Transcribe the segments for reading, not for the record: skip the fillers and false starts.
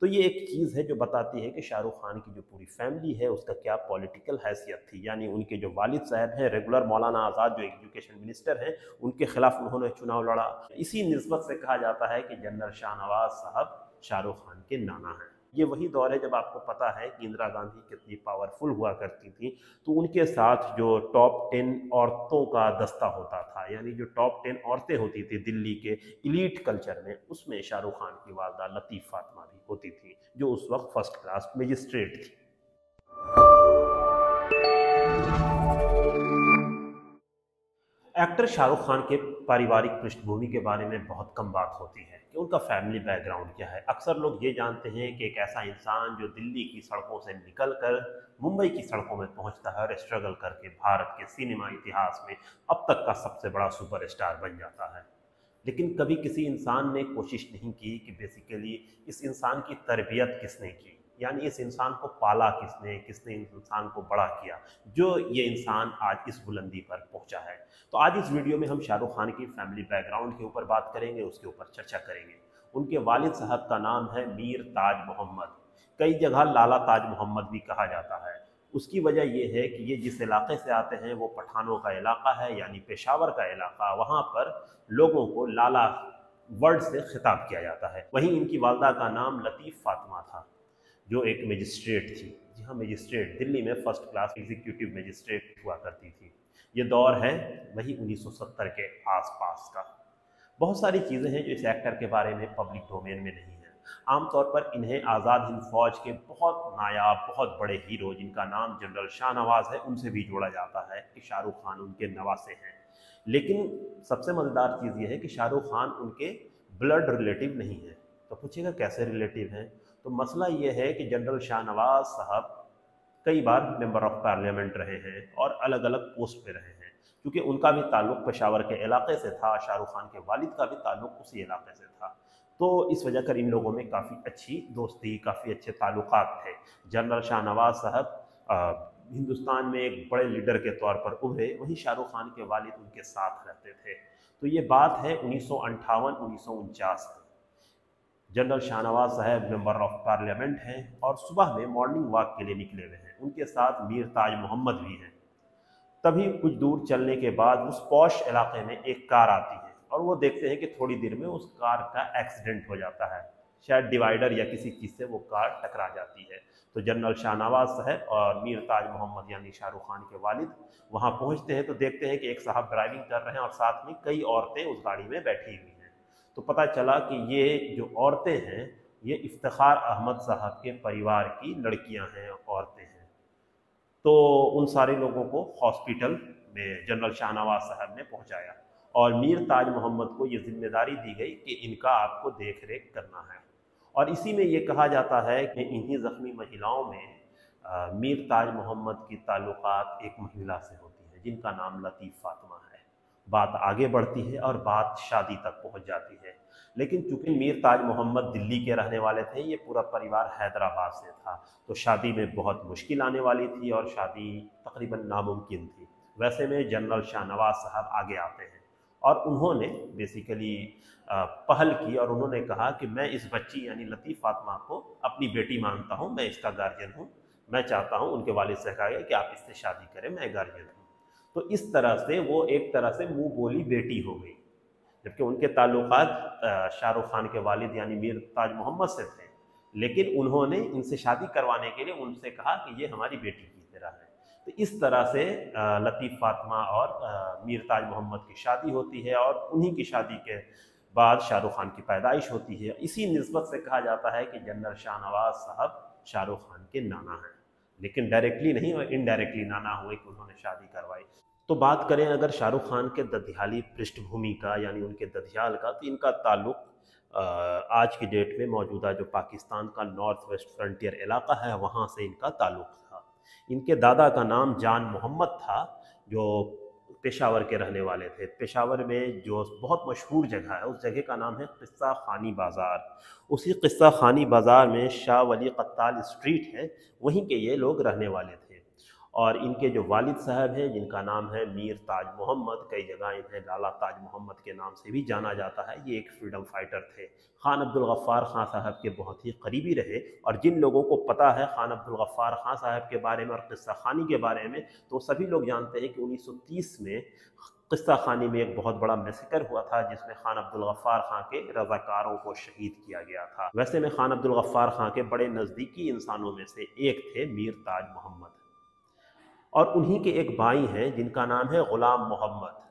तो ये एक चीज़ है जो बताती है कि शाहरुख खान की जो पूरी फैमिली है उसका क्या पॉलिटिकल हैसियत थी। यानी उनके जो वालिद साहब हैं रेगुलर मौलाना आज़ाद जो एजुकेशन मिनिस्टर हैं, उनके खिलाफ उन्होंने चुनाव लड़ा। इसी निस्बत से कहा जाता है कि जनरल शाहनवाज साहब शाहरुख खान के नाना हैं। ये वही दौर है जब आपको पता है कि इंदिरा गांधी कितनी पावरफुल हुआ करती थी, तो उनके साथ जो टॉप 10 औरतों का दस्ता होता था, यानी जो टॉप 10 औरतें होती थी दिल्ली के इलीट कल्चर में, उसमें शाहरुख खान की वालदा लतीफ़ फातिमा भी होती थी, जो उस वक्त फर्स्ट क्लास मजिस्ट्रेट थी। एक्टर शाहरुख खान के पारिवारिक पृष्ठभूमि के बारे में बहुत कम बात होती है कि उनका फैमिली बैकग्राउंड क्या है। अक्सर लोग ये जानते हैं कि एक ऐसा इंसान जो दिल्ली की सड़कों से निकलकर मुंबई की सड़कों में पहुंचता है और स्ट्रगल करके भारत के सिनेमा इतिहास में अब तक का सबसे बड़ा सुपरस्टार बन जाता है। लेकिन कभी किसी इंसान ने कोशिश नहीं की कि बेसिकली इस इंसान की तरबियत किसने की, यानी इस इंसान को पाला किसने, किसने इस इंसान को बड़ा किया जो ये इंसान आज इस बुलंदी पर पहुंचा है। तो आज इस वीडियो में हम शाहरुख खान की फैमिली बैकग्राउंड के ऊपर बात करेंगे, उसके ऊपर चर्चा करेंगे। उनके वालिद साहब का नाम है मीर ताज मोहम्मद, कई जगह लाला ताज मोहम्मद भी कहा जाता है। उसकी वजह यह है कि ये जिस इलाके से आते हैं वो पठानों का इलाका है, यानी पेशावर का इलाका। वहाँ पर लोगों को लाला वर्ड से खिताब किया जाता है। वहीं इनकी वालदा का नाम लतीफ़ फातिमा था, जो एक मजिस्ट्रेट थी। जी हाँ, मजिस्ट्रेट, दिल्ली में फर्स्ट क्लास एग्जीक्यूटिव मजिस्ट्रेट हुआ करती थी। ये दौर है वही 1970 के आसपास का। बहुत सारी चीज़ें हैं जो इस एक्टर के बारे में पब्लिक डोमेन में नहीं है। आमतौर पर इन्हें आज़ाद हिंद फौज के बहुत नायाब, बहुत बड़े हीरो जिनका नाम जनरल शाहनवाज है, उनसे भी जोड़ा जाता है कि शाहरुख खान उनके नवासे हैं। लेकिन सबसे मज़ेदार चीज़ ये है कि शाहरुख खान उनके ब्लड रिलेटिव नहीं है। तो पूछिएगा कैसे रिलेटिव हैं? तो मसला ये है कि जनरल शाहनवाज साहब कई बार मेंबर ऑफ पार्लियामेंट रहे हैं और अलग अलग पोस्ट पे रहे हैं। क्योंकि उनका भी ताल्लुक पेशावर के इलाके से था, शाहरुख खान के वालिद का भी ताल्लुक उसी इलाके से था। तो इस वजह कर इन लोगों में काफ़ी अच्छी दोस्ती, काफ़ी अच्छे ताल्लुकात थे। जनरल शाहनवाज साहब हिंदुस्तान में एक बड़े लीडर के तौर पर उभरे, वहीं शाहरुख खान के वालिद उनके साथ रहते थे। तो ये बात है 1958-1949 की। जनरल शाहनवाज साहब मेंबर ऑफ पार्लियामेंट हैं और सुबह में मॉर्निंग वॉक के लिए निकले हुए हैं। उनके साथ मीर ताज मोहम्मद भी हैं। तभी कुछ दूर चलने के बाद उस पॉश इलाके में एक कार आती है और वो देखते हैं कि थोड़ी देर में उस कार का एक्सीडेंट हो जाता है। शायद डिवाइडर या किसी चीज़ से वो कार टकरा जाती है। तो जनरल शाहनवाज साहब और मीर ताज मोहम्मद यानी शाहरुख खान के वालिद वहाँ पहुँचते हैं तो देखते हैं कि एक साहब ड्राइविंग कर रहे हैं और साथ में कई औरतें उस गाड़ी में बैठी हुई हैं। तो पता चला कि ये जो औरतें हैं ये इफ्तिखार अहमद साहब के परिवार की लड़कियां हैं, औरतें हैं। तो उन सारे लोगों को हॉस्पिटल में जनरल शाहनवाज साहब ने पहुंचाया और मीर ताज मोहम्मद को ये जिम्मेदारी दी गई कि इनका आपको देख रेख करना है। और इसी में ये कहा जाता है कि इन्हीं ज़ख्मी महिलाओं में मीर ताज मोहम्मद की ताल्लुकात एक महिला से होती है जिनका नाम लतीफ़ फातिमा है। बात आगे बढ़ती है और बात शादी तक पहुंच जाती है। लेकिन चूंकि मीर ताज मोहम्मद दिल्ली के रहने वाले थे, ये पूरा परिवार हैदराबाद से था, तो शादी में बहुत मुश्किल आने वाली थी और शादी तकरीबन नामुमकिन थी। वैसे में जनरल शाहनवाज साहब आगे आते हैं और उन्होंने बेसिकली पहल की और उन्होंने कहा कि मैं इस बच्ची यानी लतीफ़ फातिमा को अपनी बेटी मानता हूँ, मैं इसका गार्जियन हूँ, मैं चाहता हूँ। उनके वालिद से कहा गया कि आप इससे शादी करें, मैं गार्जियन हूँ। तो इस तरह से वो एक तरह से मुंह बोली बेटी हो गई। जबकि उनके ताल्लुकात शाहरुख खान के वालिद यानी मीर ताज मोहम्मद से थे, लेकिन उन्होंने इनसे शादी करवाने के लिए उनसे कहा कि ये हमारी बेटी की तरह है। तो इस तरह से लतीफ़ फातिमा और मीर ताज मोहम्मद की शादी होती है और उन्हीं की शादी के बाद शाहरुख खान की पैदाइश होती है। इसी निस्बत से कहा जाता है कि जनरल शाहनवाज साहब शाहरुख खान के नाना हैं, लेकिन डायरेक्टली नहीं और इनडायरेक्टली नाना हुए कि उन्होंने शादी करवाई। तो बात करें अगर शाहरुख खान के ददियाली पृष्ठभूमि का यानी उनके ददियाल का, तो इनका ताल्लुक आज की डेट में मौजूदा जो पाकिस्तान का नॉर्थ वेस्ट फ्रंटियर इलाका है वहाँ से इनका ताल्लुक था। इनके दादा का नाम जान मोहम्मद था जो पेशावर के रहने वाले थे। पेशावर में जो बहुत मशहूर जगह है उस जगह का नाम है किस्सा खानी बाज़ार। उसी किस्सा खानी बाज़ार में शाह वली कत्ताल स्ट्रीट है, वहीं के ये लोग रहने वाले थे। और इनके जो वालिद साहब हैं जिनका नाम है मीर ताज मोहम्मद, कई जगह इन्हें लाला ताज मोहम्मद के नाम से भी जाना जाता है, ये एक फ्रीडम फाइटर थे। खान अब्दुल गफ्फार खां साहब के बहुत ही करीबी रहे। और जिन लोगों को पता है खान अब्दुल गफ्फार खां साहब के बारे में और किस्सा खानी के बारे में, तो सभी लोग जानते हैं कि 1930 में किस्सा खानी में एक बहुत बड़ा मैसेकर हुआ था जिसमें खान अब्दुल गफ्फार खां के रज़ाकारों को शहीद किया गया था। वैसे में खान अब्दुल गफ्फार खां के बड़े नज़दीकी इंसानों में से एक थे मीर ताज मोहम्मद, और उन्हीं के एक भाई हैं जिनका नाम है ग़ुलाम मोहम्मद।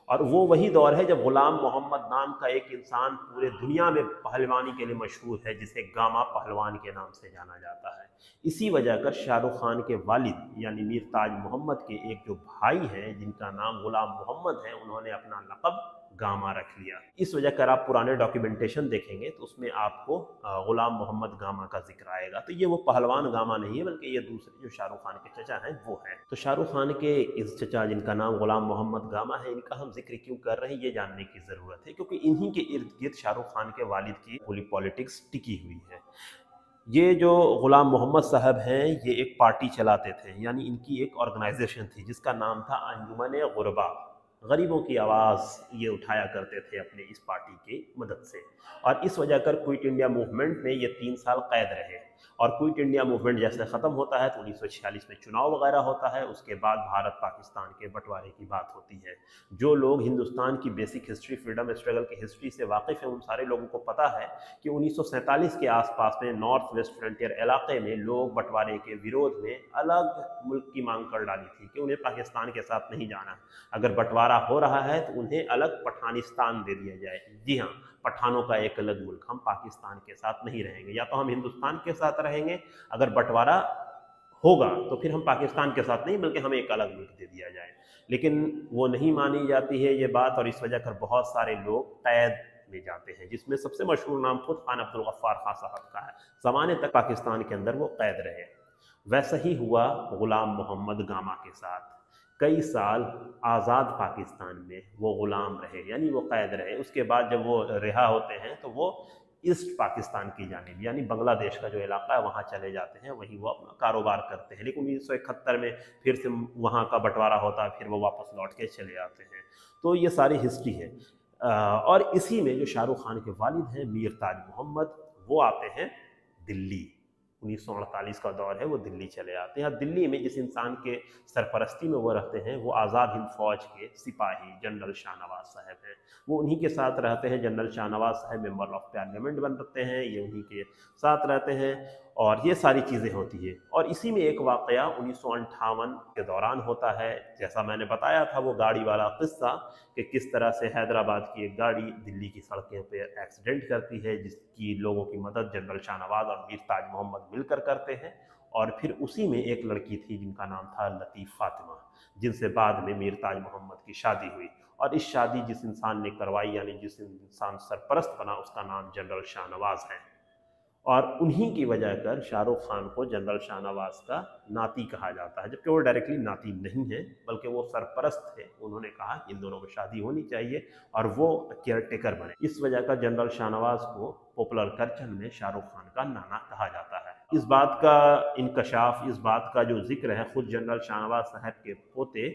और वो वही दौर है जब ग़ुलाम मोहम्मद नाम का एक इंसान पूरे दुनिया में पहलवानी के लिए मशहूर है, जिसे गामा पहलवान के नाम से जाना जाता है। इसी वजह कर शाहरुख खान के वालिद यानी मीर ताज मोहम्मद के एक जो भाई हैं जिनका नाम ग़ुलाम मोहम्मद है, उन्होंने अपना लक़ब गामा रख लिया। इस वजह कर आप पुराने डॉक्यूमेंटेशन देखेंगे तो उसमें आपको ग़ुलाम मोहम्मद गामा का जिक्र आएगा। तो ये वो पहलवान गामा नहीं है, बल्कि ये दूसरे जो शाहरुख खान के चचा हैं वो हैं। तो शाहरुख खान के इस चचा जिनका नाम ग़ुलाम मोहम्मद गामा है, इनका हम जिक्र क्यों कर रहे हैं ये जानने की ज़रूरत है, क्योंकि इन्हीं के इर्द गिर्द शाहरुख खान के वालिद की पूरी पॉलिटिक्स टिकी हुई है। ये जो ग़ुलाम मोहम्मद साहब हैं ये एक पार्टी चलाते थे, यानी इनकी एक ऑर्गेनाइजेशन थी जिसका नाम था अंजुमन गुरबा। गरीबों की आवाज़ ये उठाया करते थे अपने इस पार्टी की मदद से। और इस वजह कर क्विट इंडिया मूवमेंट में ये 3 साल कैद रहे। और क्विट इंडिया मूवमेंट जैसे ख़त्म होता है तो 1946 में चुनाव वगैरह होता है, उसके बाद भारत पाकिस्तान के बंटवारे की बात होती है। जो लोग हिंदुस्तान की बेसिक हिस्ट्री, फ्रीडम स्ट्रगल की हिस्ट्री से वाकिफ़ हैं, उन सारे लोगों को पता है कि 1947 के आसपास में नॉर्थ वेस्ट फ्रंटियर इलाके में लोग बंटवारे के विरोध में अलग मुल्क की मांग कर डाली थी कि उन्हें पाकिस्तान के साथ नहीं जाना, अगर बंटवारा हो रहा है तो उन्हें अलग पठानिस्तान दे दिया जाए। जी हाँ, पठानों का एक अलग मुल्क, हम पाकिस्तान के साथ नहीं रहेंगे, या तो हम हिंदुस्तान के साथ रहेंगे, अगर बंटवारा होगा तो फिर हम पाकिस्तान के साथ नहीं बल्कि हमें एक अलग मुल्क दे दिया जाए। लेकिन वो नहीं मानी जाती है ये बात, और इस वजह कर बहुत सारे लोग कैद में जाते हैं, जिसमें सबसे मशहूर नाम खुद खान अब्दुल गफ्फार खां साहब का है। ज़माने तक पाकिस्तान के अंदर वो कैद रहे। वैसा ही हुआ ग़ुलाम मोहम्मद गामा के साथ। कई साल आज़ाद पाकिस्तान में वो ग़ुलाम रहे, यानी वो कैद रहे। उसके बाद जब वो रिहा होते हैं तो वो ईस्ट पाकिस्तान की जानिब यानी बांग्लादेश का जो इलाका है वहाँ चले जाते हैं, वहीं वो अपना कारोबार करते हैं। लेकिन 1971 में फिर से वहाँ का बंटवारा होता है, फिर वो वापस लौट के चले आते हैं। तो ये सारी हिस्ट्री है। और इसी में जो शाहरुख खान के वालिद हैं मीर ताज मोहम्मद, वो आते हैं दिल्ली। 1948 का दौर है, वो दिल्ली चले आते हैं। दिल्ली में जिस इंसान के सरपरस्ती में वो रहते हैं वो आज़ाद हिंद फौज के सिपाही जनरल शाहनवाज साहब हैं। वो उन्हीं के साथ रहते हैं। जनरल शाहनवाज साहब मेंबर ऑफ पार्लियामेंट बनते हैं, ये उन्हीं के साथ रहते हैं और ये सारी चीज़ें होती है। और इसी में एक वाक़या 1958 के दौरान होता है, जैसा मैंने बताया था वो गाड़ी वाला किस्सा कि किस तरह से हैदराबाद की एक गाड़ी दिल्ली की सड़कों पे एक्सीडेंट करती है, जिसकी लोगों की मदद जनरल शाहनवाज और मीर ताज मोहम्मद मिलकर करते हैं। और फिर उसी में एक लड़की थी जिनका नाम था लतीफ़ फ़ातिमा, जिनसे बाद में मीर ताज मोहम्मद की शादी हुई। और इस शादी जिस इंसान ने करवाई यानी जिस इंसान सरपरस्त बना उसका नाम जनरल शाहनवाज है। और उन्हीं की वजह कर शाहरुख खान को जनरल शाहनवाज का नाती कहा जाता है, जबकि वो डायरेक्टली नाती नहीं है बल्कि वो सरपरस्त थे। उन्होंने कहा इन दोनों को शादी होनी चाहिए और वो केयर टेकर बने। इस वजह का जनरल शाहनवाज को पॉपुलर कल्चर में शाहरुख खान का नाना कहा जाता है। इस बात का इंकशाफ, इस बात का जो जिक्र है खुद जनरल शाहनवाज साहब के पोते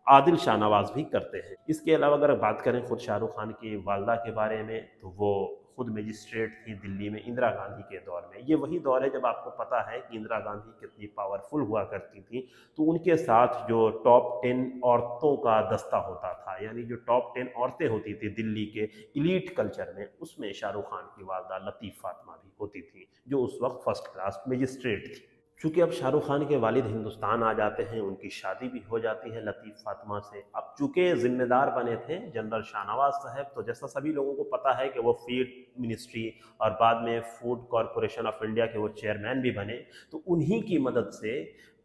आदिल शाहनवाज भी करते हैं। इसके अलावा अगर बात करें खुद शाहरुख खान की वालदा के बारे में तो वो खुद मजिस्ट्रेट थी दिल्ली में इंदिरा गांधी के दौर में। ये वही दौर है जब आपको पता है कि इंदिरा गांधी कितनी पावरफुल हुआ करती थी, तो उनके साथ जो टॉप 10 औरतों का दस्ता होता था, यानी जो टॉप 10 औरतें होती थी दिल्ली के इलीट कल्चर में, उसमें शाहरुख खान की वालदा लतीफ़ फ़ातिमा भी होती थी, जो उस वक्त फर्स्ट क्लास मजिस्ट्रेट थी। चूँकि अब शाहरुख खान के वालिद हिंदुस्तान आ जाते हैं, उनकी शादी भी हो जाती है लतीफ़ फ़ातिमा से। अब चूँकि ज़िम्मेदार बने थे जनरल शाहनवाज साहब, तो जैसा सभी लोगों को पता है कि वो फीड मिनिस्ट्री और बाद में फूड कॉरपोरेशन ऑफ इंडिया के वो चेयरमैन भी बने, तो उन्हीं की मदद से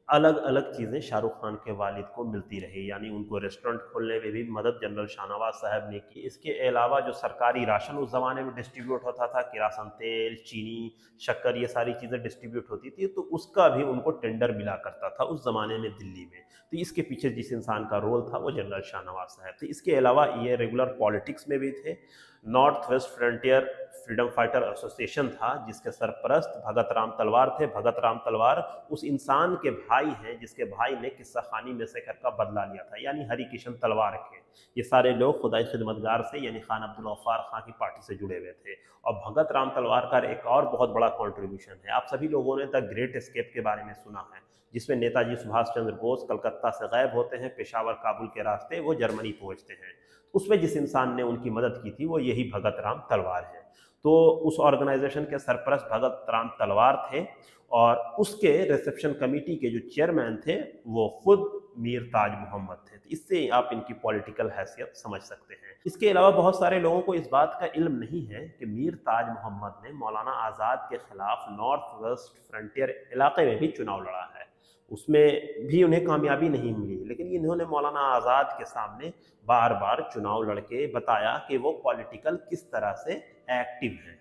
अलग अलग चीज़ें शाहरुख खान के वालिद को मिलती रही। यानी उनको रेस्टोरेंट खोलने में भी मदद जनरल शाहनवाज साहब ने की। इसके अलावा जो सरकारी राशन उस ज़माने में डिस्ट्रीब्यूट होता था, किरासन तेल, चीनी, शक्कर, ये सारी चीज़ें डिस्ट्रीब्यूट होती थी, तो उसका भी उनको टेंडर मिला करता था उस ज़माने में दिल्ली में। तो इसके पीछे जिस इंसान का रोल था वो जनरल शाहनवाज साहब थे। इसके अलावा ये रेगुलर पॉलिटिक्स में भी थे। North west frontier freedom fighter association था जिसके सरपरस्त भगत राम तलवार थे। भगत राम तलवार उस इंसान के भाई हैं जिसके भाई ने किस्सा खानी मैसेकर का बदला लिया था, यानी हरि किशन तलवार के। ये सारे लोग खुदाई खिदमतगार से यानी खान अब्दुल गफ्फार खां की पार्टी से जुड़े हुए थे। और भगत राम तलवार का एक और बहुत बड़ा कॉन्ट्रीब्यूशन है, आप सभी लोगों ने द ग्रेट एस्केप के बारे में सुना है, जिसमें नेताजी सुभाष चंद्र बोस कलकत्ता से गायब होते हैं, पेशावर काबुल के रास्ते वो जर्मनी पहुंचते हैं। उसमें जिस इंसान ने उनकी मदद की थी वो यही भगत राम तलवार है। तो उस ऑर्गेनाइजेशन के सरपरस्त भगत राम तलवार थे और उसके रिसेप्शन कमेटी के जो चेयरमैन थे वो खुद मीर ताज मोहम्मद थे। तो इससे आप इनकी पॉलिटिकल हैसियत समझ सकते हैं। इसके अलावा बहुत सारे लोगों को इस बात का इल्म नहीं है कि मीर ताज मोहम्मद ने मौलाना आज़ाद के खिलाफ नॉर्थ वेस्ट फ्रंटियर इलाके में भी चुनाव लड़ा है, उसमें भी उन्हें कामयाबी नहीं मिली, लेकिन इन्होंने मौलाना आज़ाद के सामने बार बार चुनाव लड़के बताया कि वो पॉलिटिकल किस तरह से एक्टिव हैं।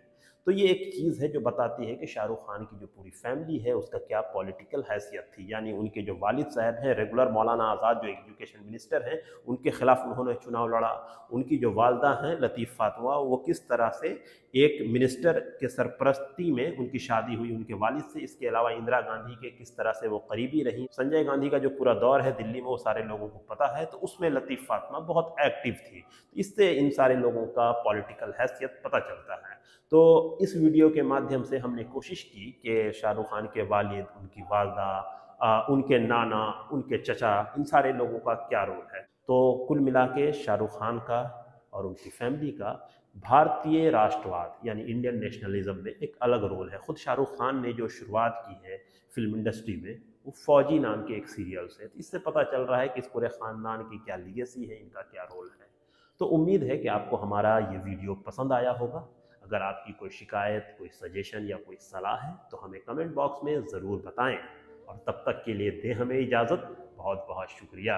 तो ये एक चीज़ है जो बताती है कि शाहरुख खान की जो पूरी फैमिली है उसका क्या पॉलिटिकल हैसियत थी। यानी उनके जो वालिद साहब हैं रेगुलर मौलाना आज़ाद जो एजुकेशन मिनिस्टर हैं, उनके खिलाफ उन्होंने चुनाव लड़ा। उनकी जो वालदा हैं लतीफ़ फातमा, वो किस तरह से एक मिनिस्टर के सरपरस्ती में उनकी शादी हुई उनके वालिद से। इसके अलावा इंदिरा गांधी के किस तरह से वो करीबी रही। संजय गांधी का जो पूरा दौर है दिल्ली में वो सारे लोगों को पता है, तो उसमें लतीफ़ फातमा बहुत एक्टिव थी। इससे इन सारे लोगों का पॉलिटिकल हैसियत पता चलता है। तो इस वीडियो के माध्यम से हमने कोशिश की कि शाहरुख खान के वालिद, उनकी वालदा, उनके नाना, उनके चचा, इन सारे लोगों का क्या रोल है। तो कुल मिला के शाहरुख खान का और उनकी फैमिली का भारतीय राष्ट्रवाद यानी इंडियन नेशनलिज्म में एक अलग रोल है। खुद शाहरुख खान ने जो शुरुआत की है फिल्म इंडस्ट्री में वो फौजी नाम के एक सीरियल से। तो इससे पता चल रहा है कि इस पूरे ख़ानदान की क्या लीगेसी है, इनका क्या रोल है। तो उम्मीद है कि आपको हमारा ये वीडियो पसंद आया होगा। अगर आपकी कोई शिकायत, कोई सजेशन या कोई सलाह है तो हमें कमेंट बॉक्स में ज़रूर बताएं। और तब तक के लिए दें हमें इजाज़त। बहुत बहुत शुक्रिया।